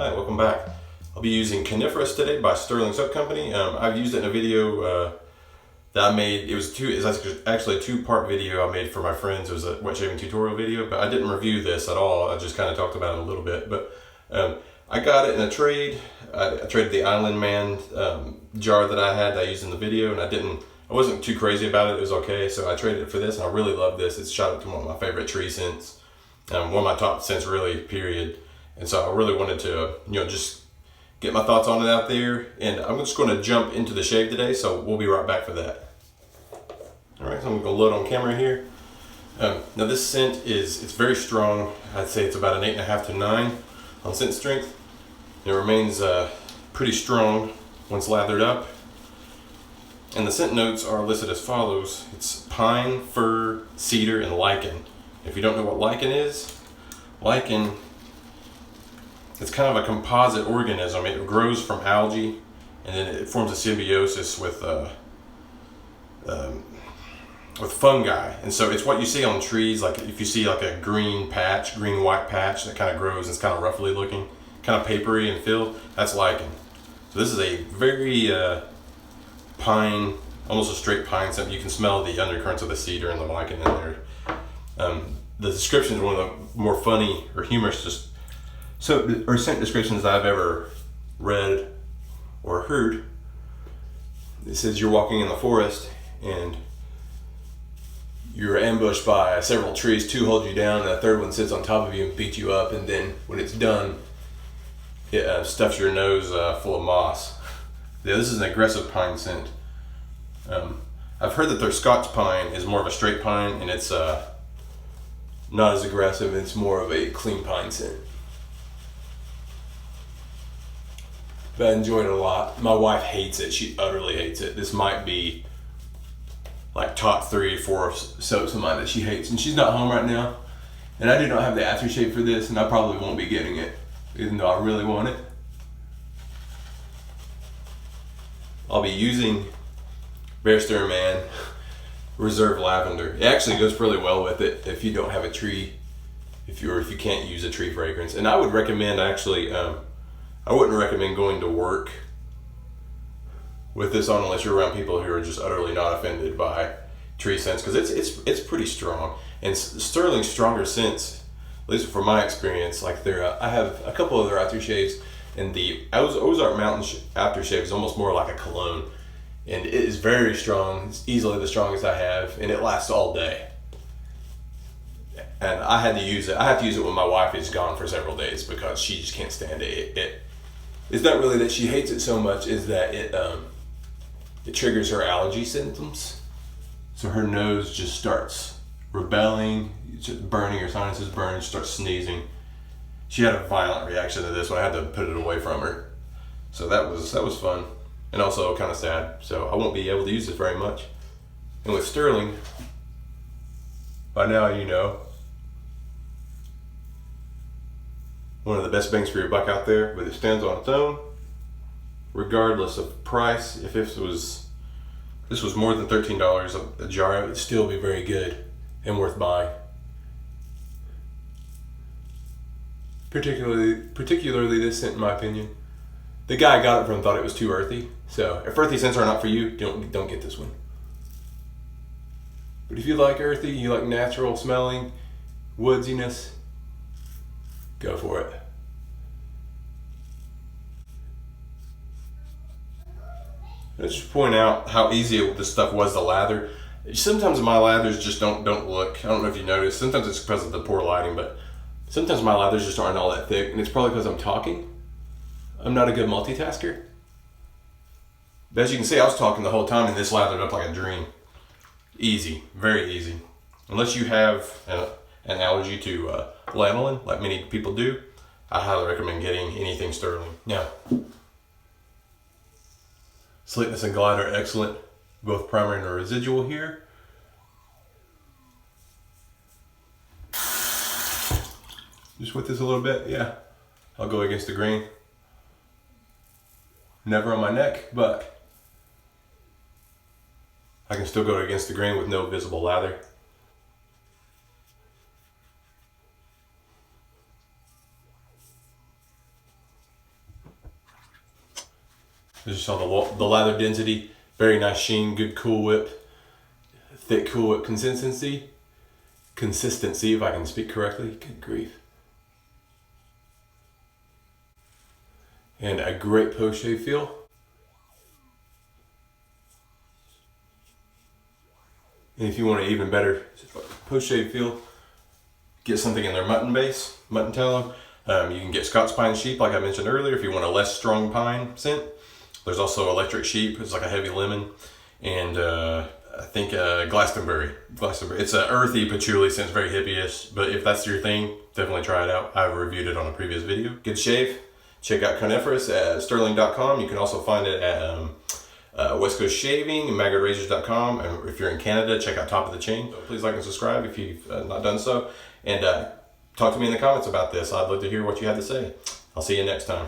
Hi, welcome back. I'll be using Coniferous today by Stirling Soap Company. I've used it in a video that I made. It's actually a two-part video I made for my friends. It was a wet shaving tutorial video, but I didn't review this at all. I just kind of talked about it a little bit. But I got it in a trade. I traded the Island Man jar that I had that I used in the video, and I wasn't too crazy about it. It was okay, so I traded it for this, and I really love this. It's shot up to one of my favorite tree scents, one of my top scents, really, period. And so I really wanted to, just get my thoughts on it out there. And I'm just going to jump into the shave today, so we'll be right back for that. All right, so I'm going to go load on camera here. Now this scent it's very strong. I'd say it's about an 8.5 to 9 on scent strength. It remains pretty strong once lathered up. And the scent notes are listed as follows. It's pine, fir, cedar, and lichen. If you don't know what lichen is, lichen, it's kind of a composite organism. It grows from algae, and then it forms a symbiosis with fungi. And so it's what you see on trees. Like if you see like a green-white patch that kind of grows and it's kind of roughly looking, kind of papery and filled, that's lichen. So this is a very pine, almost a straight pine scent. You can smell the undercurrents of the cedar and the lichen in there. The description is one of the more funny or humorous scent descriptions I've ever read or heard. It says you're walking in the forest and you're ambushed by several trees. Two hold you down, and a third one sits on top of you and beats you up, and then when it's done, it stuffs your nose full of moss. Yeah, this is an aggressive pine scent. I've heard that their Scotch pine is more of a straight pine, and it's not as aggressive. It's more of a clean pine scent. But I enjoyed it a lot. My wife hates it. She utterly hates it. This might be like top 3 or 4 soaps of mine that she hates. And she's not home right now. And I do not have the aftershave for this, and I probably won't be getting it, even though I really want it. I'll be using Bear Man Reserve Lavender. It actually goes really well with it if you don't have a tree, if you can't use a tree fragrance. And I would recommend actually, I wouldn't recommend going to work with this on unless you're around people who are just utterly not offended by tree scents, because it's pretty strong. And Stirling's stronger scents, at least from my experience, like I have a couple of their aftershaves, and the Ozark Mountain aftershave is almost more like a cologne, and it is very strong. It's easily the strongest I have, and it lasts all day. And I had to use it. I have to use it when my wife is gone for several days because she just can't stand it. It's not really that she hates it so much, is that it triggers her allergy symptoms. So her nose just starts rebelling, just burning, her sinuses burn, she starts sneezing. She had a violent reaction to this one. I had to put it away from her. So that was fun, and also kind of sad. So I won't be able to use this very much. And with Stirling, by now you know, one of the best bangs for your buck out there, but it stands on its own, regardless of price. If this was more than $13 a jar, it would still be very good and worth buying. Particularly this scent, in my opinion. The guy I got it from thought it was too earthy. So if earthy scents are not for you, don't get this one. But if you like earthy, you like natural smelling, woodsiness, go for it. Let's just point out how easy this stuff was to lather. Sometimes my lathers just don't look. I don't know if you noticed. Sometimes it's because of the poor lighting, but sometimes my lathers just aren't all that thick, and it's probably because I'm talking. I'm not a good multitasker. But as you can see, I was talking the whole time, and this lathered up like a dream. Easy, very easy. Unless you have an allergy to lanolin, like many people do, I highly recommend getting anything Stirling. Now, slickness and glide are excellent, both primary and residual here. Just with this a little bit, yeah. I'll go against the grain. Never on my neck, but I can still go against the grain with no visible lather. As you saw the lather density, very nice sheen, good Cool Whip, thick Cool Whip consistency, if I can speak correctly, good grief. And a great post-shave feel. And if you want an even better post-shave feel, get something in their mutton base, mutton tallow. You can get Scots Pine Sheep, like I mentioned earlier, if you want a less strong pine scent. There's also Electric Sheep, it's like a heavy lemon. And I think Glastonbury. It's an earthy patchouli scent, it's very hippie-ish, but if that's your thing, definitely try it out. I've reviewed it on a previous video. Good shave. Check out Coniferous at Stirling.com. You can also find it at West Coast Shaving and MaggottRazors.com. And if you're in Canada, check out Top of the Chain. So please like and subscribe if you've not done so. And talk to me in the comments about this. I'd love to hear what you had to say. I'll see you next time.